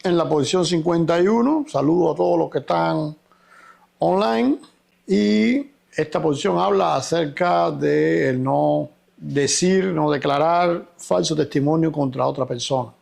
en la posición 51. Saludo a todos los que están online. Y esta posición habla acerca de el no decir, no declarar falso testimonio contra otra persona.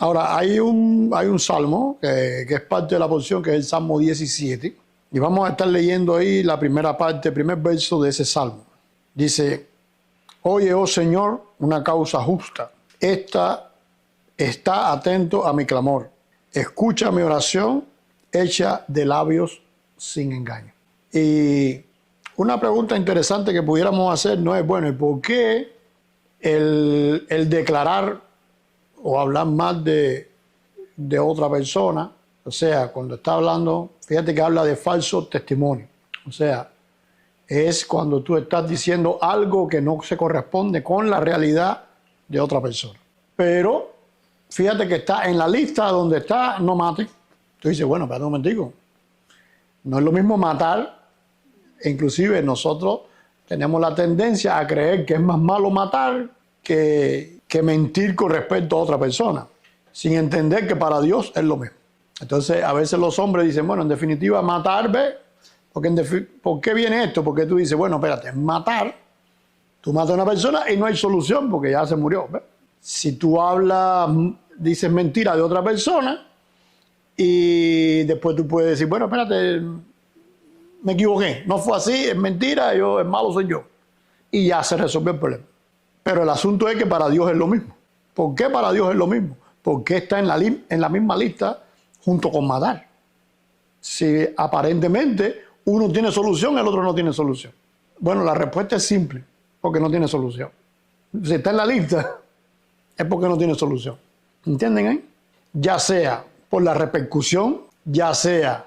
Ahora, hay un salmo que es parte de la posición, que es el Salmo 17. Y vamos a estar leyendo ahí la primera parte, el primer verso de ese salmo. Dice: oye, oh Señor, una causa justa. Esta está atento a mi clamor. Escucha mi oración hecha de labios sin engaño. Y una pregunta interesante que pudiéramos hacer no es, bueno, ¿y por qué el declarar o hablar mal de otra persona? O sea, cuando está hablando, fíjate que habla de falso testimonio. O sea, es cuando tú estás diciendo algo que no se corresponde con la realidad de otra persona. Pero fíjate que está en la lista donde está no mate. Tú dices, bueno, espérate un momentico. No es lo mismo matar. Inclusive nosotros tenemos la tendencia a creer que es más malo matar que mentir con respecto a otra persona, sin entender que para Dios es lo mismo. Entonces a veces los hombres dicen, bueno, en definitiva matar, ¿ves? ¿Por qué viene esto? Porque tú dices, bueno, espérate, matar, tú matas a una persona y no hay solución porque ya se murió, ¿ves? Si tú dices mentira de otra persona y después tú puedes decir, bueno, espérate, me equivoqué, no fue así, es mentira, el malo soy yo. Y ya se resolvió el problema. Pero el asunto es que para Dios es lo mismo. ¿Por qué para Dios es lo mismo? Porque está en la misma lista junto con matar. Si aparentemente uno tiene solución, el otro no tiene solución. Bueno, la respuesta es simple, porque no tiene solución. Si está en la lista, es porque no tiene solución. ¿Entienden ahí? Ya sea por la repercusión, ya sea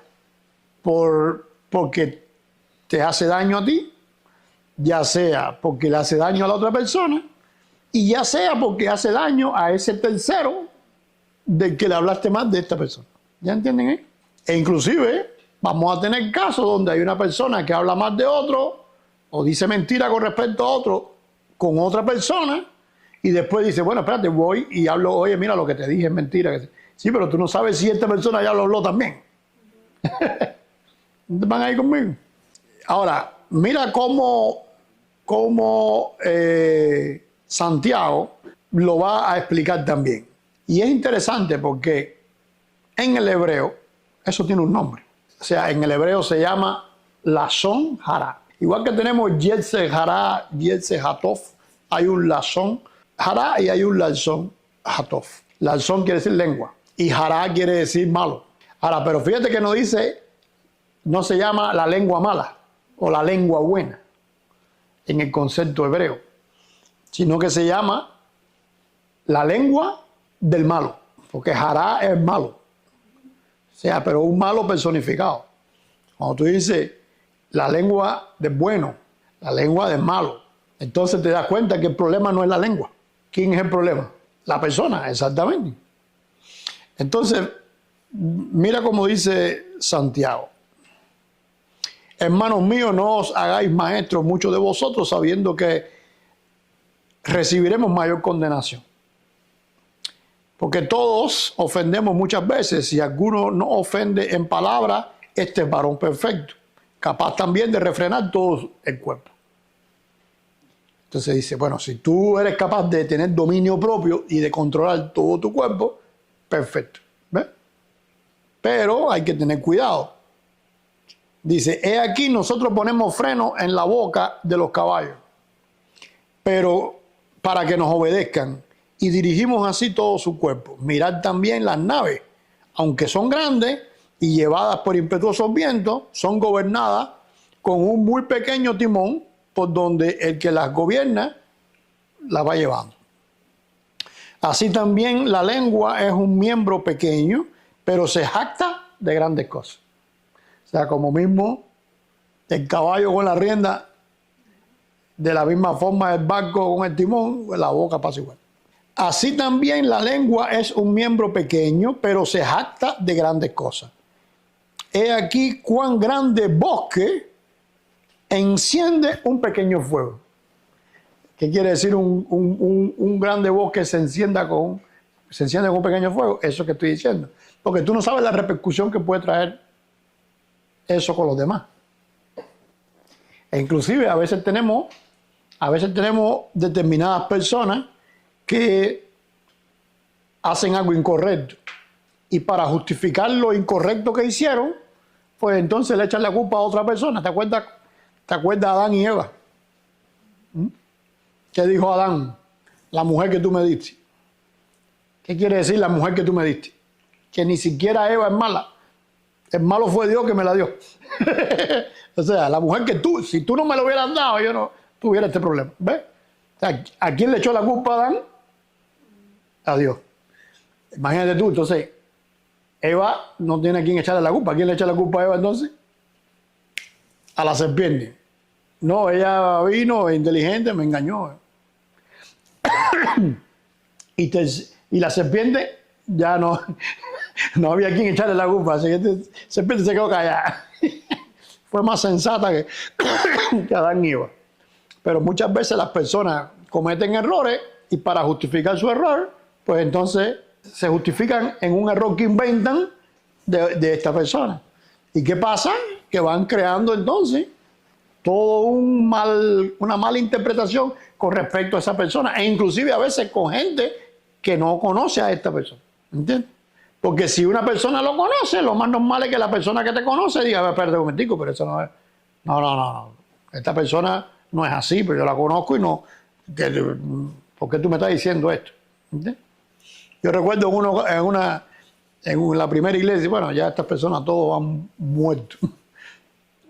porque te hace daño a ti, ya sea porque le hace daño a la otra persona, y ya sea porque hace daño a ese tercero del que le hablaste más de esta persona. ¿Ya entienden ahí? E inclusive vamos a tener casos donde hay una persona que habla más de otro o dice mentira con respecto a otro con otra persona y después dice, bueno, espérate, voy y hablo, oye, mira, lo que te dije es mentira. Sí, pero tú no sabes si esta persona ya lo habló también. ¿Van ahí conmigo? Ahora, mira cómo Santiago lo va a explicar también. Y es interesante porque en el hebreo eso tiene un nombre. O sea, en el hebreo se llama Lashon Hara. Igual que tenemos Yetzer Hara, Yetzer Hatof, hay un Lashon Hara y hay un Lashon Hatof. Lashon quiere decir lengua y Hara quiere decir malo. Ahora, pero fíjate que no dice, no se llama la lengua mala o la lengua buena en el concepto hebreo, sino que se llama la lengua del malo, porque Hará es malo. O sea, pero un malo personificado. Cuando tú dices la lengua del bueno, la lengua del malo, entonces te das cuenta que el problema no es la lengua. ¿Quién es el problema? La persona, exactamente. Entonces, mira cómo dice Santiago. Hermanos míos, no os hagáis maestros muchos de vosotros, sabiendo que recibiremos mayor condenación. Porque todos ofendemos muchas veces. Si alguno no ofende en palabra, este es varón perfecto, capaz también de refrenar todo el cuerpo. Entonces dice, bueno, si tú eres capaz de tener dominio propio y de controlar todo tu cuerpo, perfecto. ¿Ves? Pero hay que tener cuidado. Dice, he aquí nosotros ponemos freno en la boca de los caballos, pero para que nos obedezcan, y dirigimos así todo su cuerpo. Mirad también las naves, aunque son grandes y llevadas por impetuosos vientos, son gobernadas con un muy pequeño timón por donde el que las gobierna las va llevando. Así también la lengua es un miembro pequeño, pero se jacta de grandes cosas. O sea, como mismo el caballo con la rienda, de la misma forma el barco con el timón, la boca pasa igual. Así también la lengua es un miembro pequeño, pero se jacta de grandes cosas. He aquí cuán grande bosque enciende un pequeño fuego. ¿Qué quiere decir un grande bosque se encienda con se enciende con un pequeño fuego, eso que estoy diciendo. Porque tú no sabes la repercusión que puede traer eso con los demás. E inclusive a veces tenemos determinadas personas que hacen algo incorrecto. Y para justificar lo incorrecto que hicieron, pues entonces le echan la culpa a otra persona. ¿Te acuerdas Adán y Eva? ¿Qué dijo Adán? La mujer que tú me diste. ¿Qué quiere decir la mujer que tú me diste? Que ni siquiera Eva es mala. El malo fue Dios que me la dio. O sea, la mujer que tú, si tú no me lo hubieras dado, yo no tuviera este problema. ¿Ves? O sea, ¿a quién le echó la culpa a Adán? A Dios. Imagínate tú, entonces, Eva no tiene a quién echarle la culpa. ¿A quién le echa la culpa a Eva entonces? A la serpiente. No, ella vino inteligente, me engañó. Y la serpiente ya no había quien echarle la culpa, así que la serpiente se quedó callada. Fue más sensata que Adán y Eva. Pero muchas veces las personas cometen errores y para justificar su error, pues entonces se justifican en un error que inventan de esta persona. ¿Y qué pasa? Que van creando entonces todo una mala interpretación con respecto a esa persona, e inclusive a veces con gente que no conoce a esta persona. ¿Entiendes? Porque si una persona lo conoce, lo más normal es que la persona que te conoce diga, a ver, espérate un momentico, pero eso no es. No. Esta persona no es así, pero yo la conozco y no. ¿Por qué tú me estás diciendo esto? ¿Entiendes? Yo recuerdo en la primera iglesia, bueno, ya estas personas todos han muerto.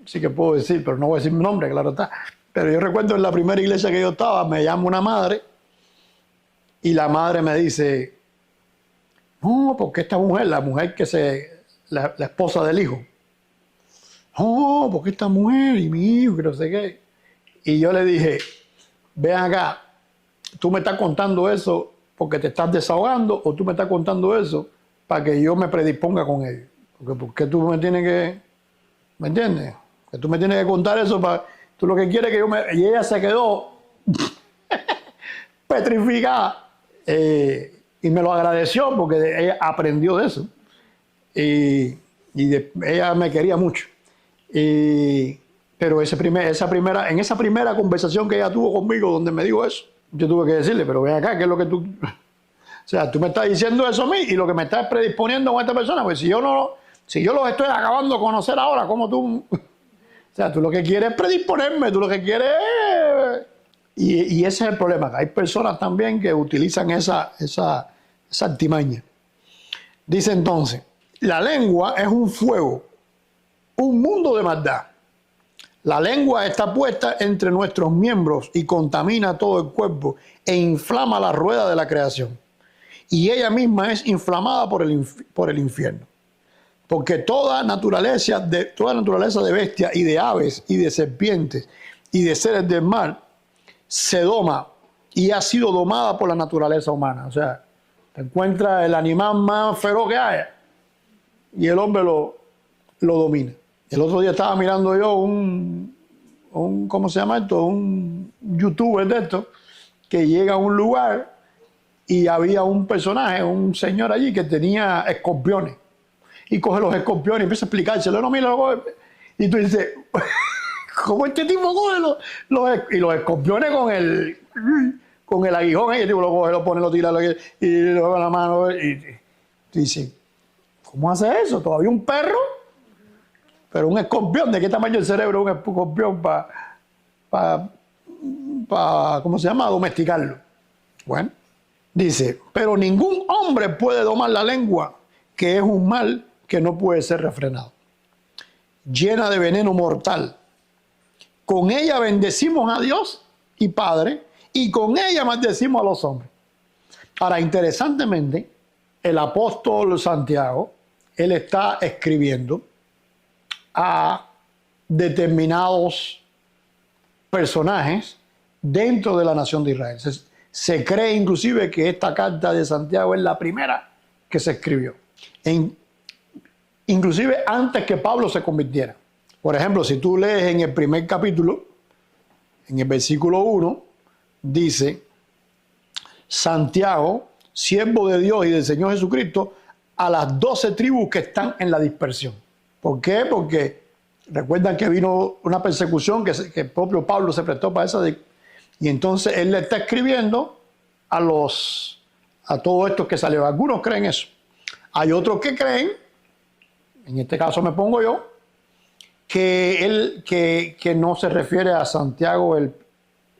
Sí que puedo decir, pero no voy a decir mi nombre, claro está. Pero yo recuerdo en la primera iglesia que yo estaba, me llama una madre y la madre me dice, no, porque esta mujer, la esposa del hijo, no, porque esta mujer y mi hijo, que no sé qué. Y yo le dije, ven acá, tú me estás contando eso porque te estás desahogando o tú me estás contando eso para que yo me predisponga con ellos. ¿Por qué tú me tienes que, me entiendes? Que tú me tienes que contar eso para, tú lo que quieres que yo me... Y ella se quedó petrificada y me lo agradeció porque ella aprendió de eso. Ella me quería mucho. Pero en esa primera conversación que ella tuvo conmigo donde me dijo eso, yo tuve que decirle, pero ven acá, ¿qué es lo que tú...? O sea, tú me estás diciendo eso a mí y lo que me estás predisponiendo con esta persona, pues si yo los estoy acabando de conocer ahora, ¿cómo tú...? O sea, tú lo que quieres es predisponerme, tú lo que quieres es... Y ese es el problema, que hay personas también que utilizan esa artimaña. Dice entonces, la lengua es un fuego, un mundo de maldad. La lengua está puesta entre nuestros miembros y contamina todo el cuerpo e inflama la rueda de la creación. Y ella misma es inflamada por el infierno. Porque toda naturaleza de bestias y de aves y de serpientes y de seres del mar se doma y ha sido domada por la naturaleza humana. O sea, te encuentras el animal más feroz que haya y el hombre lo domina. El otro día estaba mirando yo ¿cómo se llama esto? Un youtuber de esto que llega a un lugar y había un personaje, un señor allí que tenía escorpiones. Y coge los escorpiones y empieza a explicárselo. No, mira, y tú dices, ¿cómo este tipo coge los escorpiones con el aguijón? Y el tipo lo coge, lo pone, lo tira, y le da la mano. Y tú dices, ¿cómo hace eso? ¿Todavía un perro? Pero un escorpión, ¿de qué tamaño el cerebro un escorpión para ¿cómo se llama? Domesticarlo. Bueno, dice, pero ningún hombre puede domar la lengua, que es un mal que no puede ser refrenado. Llena de veneno mortal. Con ella bendecimos a Dios y Padre, y con ella maldecimos a los hombres. Ahora, interesantemente, el apóstol Santiago, él está escribiendo a determinados personajes dentro de la nación de Israel. Se cree inclusive que esta carta de Santiago es la primera que se escribió, inclusive antes que Pablo se convirtiera. Por ejemplo, si tú lees en el primer capítulo, en el versículo 1, dice: Santiago, siervo de Dios y del Señor Jesucristo, a las 12 tribus que están en la dispersión. ¿Por qué? Porque recuerdan que vino una persecución que el propio Pablo se prestó para esa. Y entonces él le está escribiendo a todos estos que salieron. Algunos creen eso. Hay otros que creen, en este caso me pongo yo, que no se refiere a Santiago,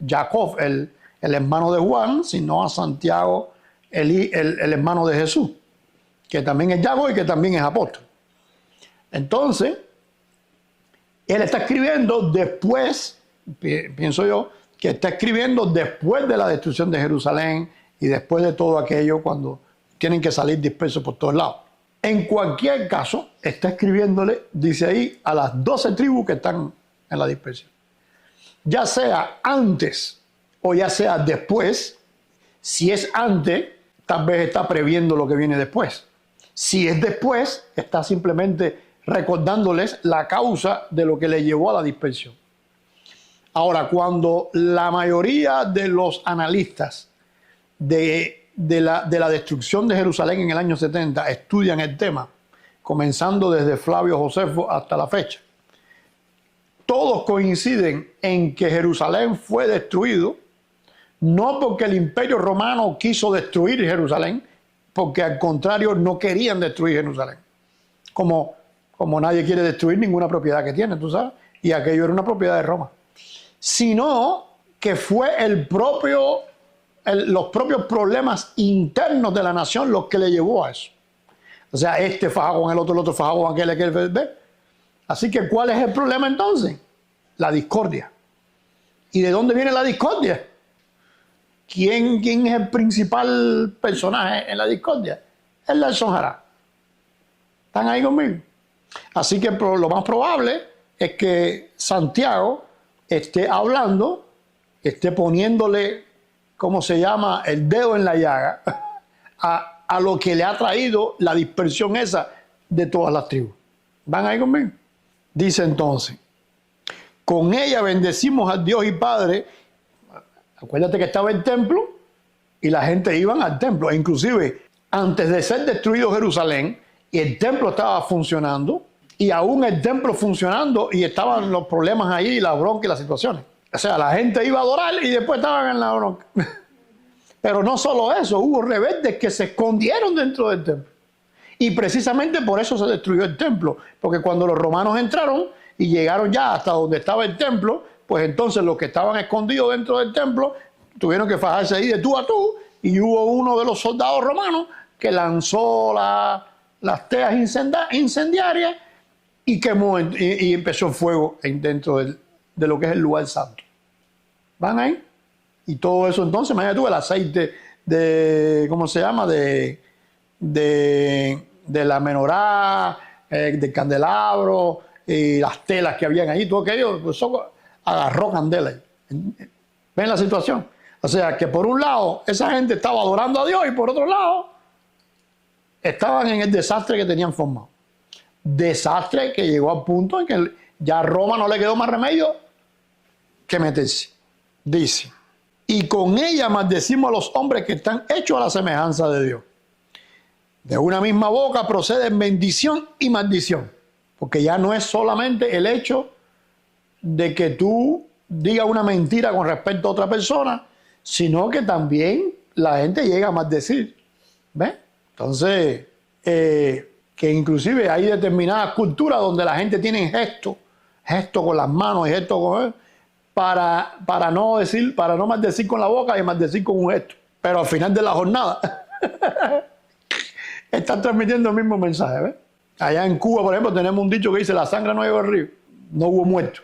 Jacob, el hermano de Juan, sino a Santiago, el hermano de Jesús, que también es Jacob y que también es apóstol. Entonces, él está escribiendo después, pienso yo, que está escribiendo después de la destrucción de Jerusalén y después de todo aquello, cuando tienen que salir dispersos por todos lados. En cualquier caso, está escribiéndole, dice ahí, a las 12 tribus que están en la dispersión. Ya sea antes o ya sea después, si es antes, tal vez está previendo lo que viene después. Si es después, está simplemente recordándoles la causa de lo que le llevó a la dispersión. Ahora, cuando la mayoría de los analistas de la destrucción de Jerusalén en el año 70 estudian el tema, comenzando desde Flavio Josefo hasta la fecha, todos coinciden en que Jerusalén fue destruido, no porque el Imperio Romano quiso destruir Jerusalén, porque al contrario no querían destruir Jerusalén, como nadie quiere destruir ninguna propiedad que tiene, tú sabes, y aquello era una propiedad de Roma, sino que fue los propios problemas internos de la nación los que le llevó a eso. O sea, este fajó con el otro fajó con aquel. ¿Ve? Así que, ¿cuál es el problema entonces? La discordia. ¿Y de dónde viene la discordia? ¿Quién es el principal personaje en la discordia? Es la Sonjará. ¿Están ahí conmigo? Así que lo más probable es que Santiago esté hablando, esté poniéndole, ¿cómo se llama?, el dedo en la llaga a lo que le ha traído la dispersión esa de todas las tribus. ¿Van ahí conmigo? Dice entonces, con ella bendecimos al Dios y Padre. Acuérdate que estaba el templo y la gente iba al templo. E inclusive, antes de ser destruido Jerusalén, el templo estaba funcionando, y aún el templo funcionando, y estaban los problemas ahí, la bronca y las situaciones. O sea, la gente iba a adorar y después estaban en la bronca. Pero no solo eso, hubo rebeldes que se escondieron dentro del templo. Y precisamente por eso se destruyó el templo. Porque cuando los romanos entraron y llegaron ya hasta donde estaba el templo, pues entonces los que estaban escondidos dentro del templo tuvieron que fajarse ahí de tú a tú. Y hubo uno de los soldados romanos que lanzó las teas incendiarias y quemó y empezó el fuego dentro de lo que es el lugar santo. ¿Van ahí? Y todo eso entonces, imagínate tú, el aceite ¿cómo se llama? De la menorá, del candelabro, y las telas que habían ahí, todo aquello, pues eso agarró candela. ¿Ven la situación? O sea, que por un lado, esa gente estaba adorando a Dios, y por otro lado, estaban en el desastre que tenían formado. Desastre que llegó al punto en que ya a Roma no le quedó más remedio que meterse. Dice, y con ella maldecimos a los hombres que están hechos a la semejanza de Dios. De una misma boca proceden bendición y maldición. Porque ya no es solamente el hecho de que tú digas una mentira con respecto a otra persona, sino que también la gente llega a maldecir. ¿Ves? Entonces, que inclusive hay determinadas culturas donde la gente tiene gestos con las manos y gestos con para no maldecir con la boca y maldecir con un gesto. Pero al final de la jornada están transmitiendo el mismo mensaje. ¿Ves? Allá en Cuba, por ejemplo, tenemos un dicho que dice: la sangre no lleva al río. No hubo muertos.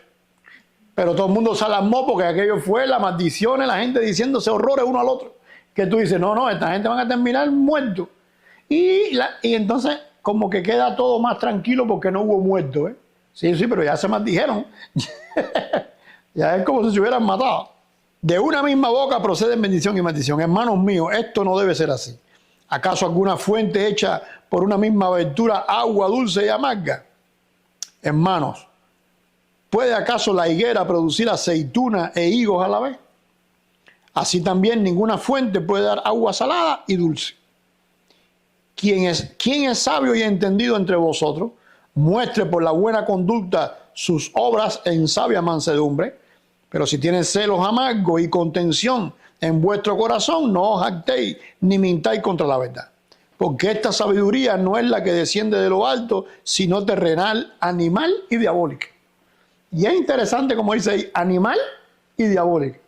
Pero todo el mundo se alarmó porque aquello fue la maldición, la gente diciéndose horrores uno al otro. Que tú dices, no, esta gente van a terminar muertos. Y entonces como que queda todo más tranquilo porque no hubo muertos. Sí, pero ya se maldijeron. Ya es como si se hubieran matado. De una misma boca proceden bendición y maldición. Hermanos míos, esto no debe ser así. ¿Acaso alguna fuente hecha por una misma abertura, agua dulce y amarga? Hermanos, ¿puede acaso la higuera producir aceituna e higos a la vez? Así también ninguna fuente puede dar agua salada y dulce. ¿Quién es sabio y entendido entre vosotros? Muestre por la buena conducta sus obras en sabia mansedumbre. Pero si tienen celos amargos y contención en vuestro corazón, no os jactéis ni mintáis contra la verdad. Porque esta sabiduría no es la que desciende de lo alto, sino terrenal, animal y diabólica. Y es interesante como dice ahí, animal y diabólica.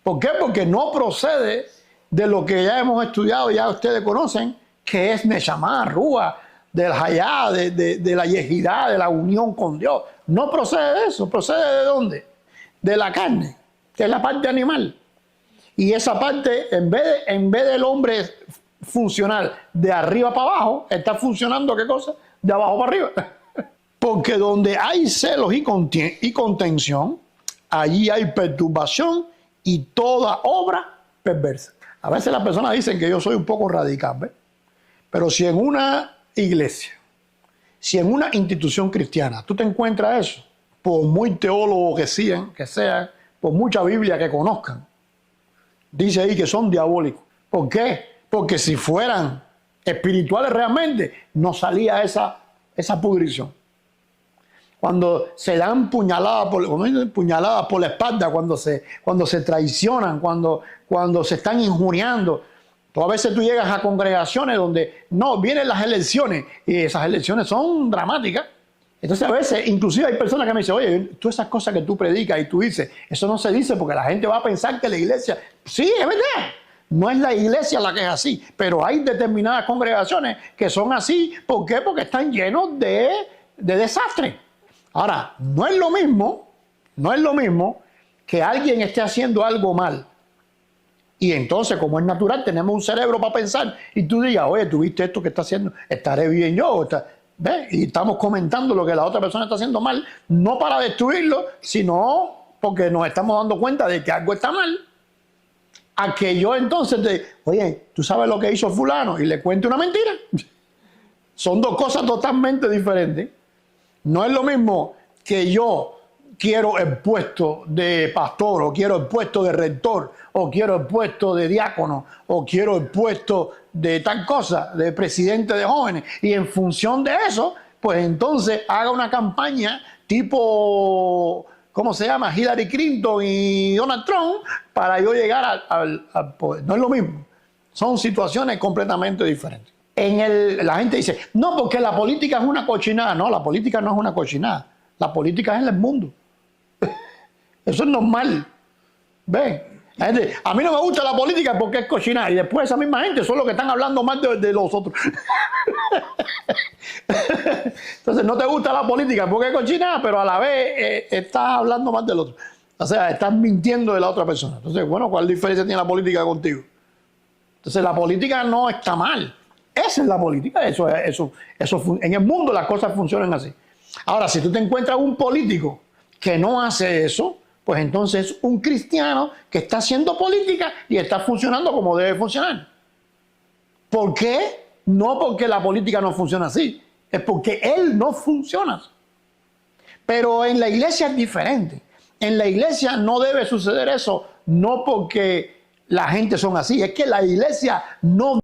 ¿Por qué? Porque no procede de lo que ya hemos estudiado, ya ustedes conocen, que es Neshama, Rúa, del Hayá, de la Yejidá, de la unión con Dios. No procede de eso. ¿Procede de dónde? De la carne, que es la parte animal. Y esa parte, en vez del hombre funcional de arriba para abajo, está funcionando, ¿qué cosa? De abajo para arriba. Porque donde hay celos y contención, allí hay perturbación y toda obra perversa. A veces las personas dicen que yo soy un poco radical, ¿ves? Pero si en una iglesia, si en una institución cristiana tú te encuentras eso, por muy teólogo que sean, por mucha Biblia que conozcan, dice ahí que son diabólicos. ¿Por qué? Porque si fueran espirituales realmente, no salía esa pudrición. Cuando se dan puñaladas por la espalda, cuando se traicionan, cuando se están injuriando. A veces tú llegas a congregaciones donde no, vienen las elecciones y esas elecciones son dramáticas. Entonces a veces, inclusive hay personas que me dicen, oye, tú esas cosas que tú predicas y tú dices, eso no se dice porque la gente va a pensar que la iglesia, sí, es verdad, no es la iglesia la que es así, pero hay determinadas congregaciones que son así. ¿Por qué? Porque están llenos de desastre. Ahora, no es lo mismo que alguien esté haciendo algo mal. Y entonces, como es natural, tenemos un cerebro para pensar y tú digas, oye, ¿tú viste esto que está haciendo? ¿Estaré bien yo? ¿Ves? Y estamos comentando lo que la otra persona está haciendo mal, no para destruirlo, sino porque nos estamos dando cuenta de que algo está mal. A que yo entonces oye, ¿tú sabes lo que hizo fulano? Y le cuente una mentira. Son dos cosas totalmente diferentes. No es lo mismo que yo quiero el puesto de pastor, o quiero el puesto de rector, o quiero el puesto de diácono, o quiero el puesto de tal cosa, de presidente de jóvenes, y en función de eso, pues entonces haga una campaña tipo, ¿cómo se llama? Hillary Clinton y Donald Trump, para yo llegar al poder. No es lo mismo, son situaciones completamente diferentes. La gente dice, no, porque la política es una cochinada. No, la política no es una cochinada, la política es el mundo. Eso es normal. ¿Ven? A mí no me gusta la política porque es cochinada. Y después esa misma gente son los que están hablando más de los otros. Entonces no te gusta la política porque es cochinada, pero a la vez estás hablando más del otro. O sea, estás mintiendo de la otra persona. Entonces, bueno, ¿cuál diferencia tiene la política contigo? Entonces la política no está mal. Esa es la política. Eso, en el mundo las cosas funcionan así. Ahora, si tú te encuentras un político que no hace eso, pues entonces es un cristiano que está haciendo política y está funcionando como debe funcionar. ¿Por qué? No porque la política no funciona así, es porque él no funciona. Pero en la iglesia es diferente. En la iglesia no debe suceder eso, no porque la gente son así, es que la iglesia no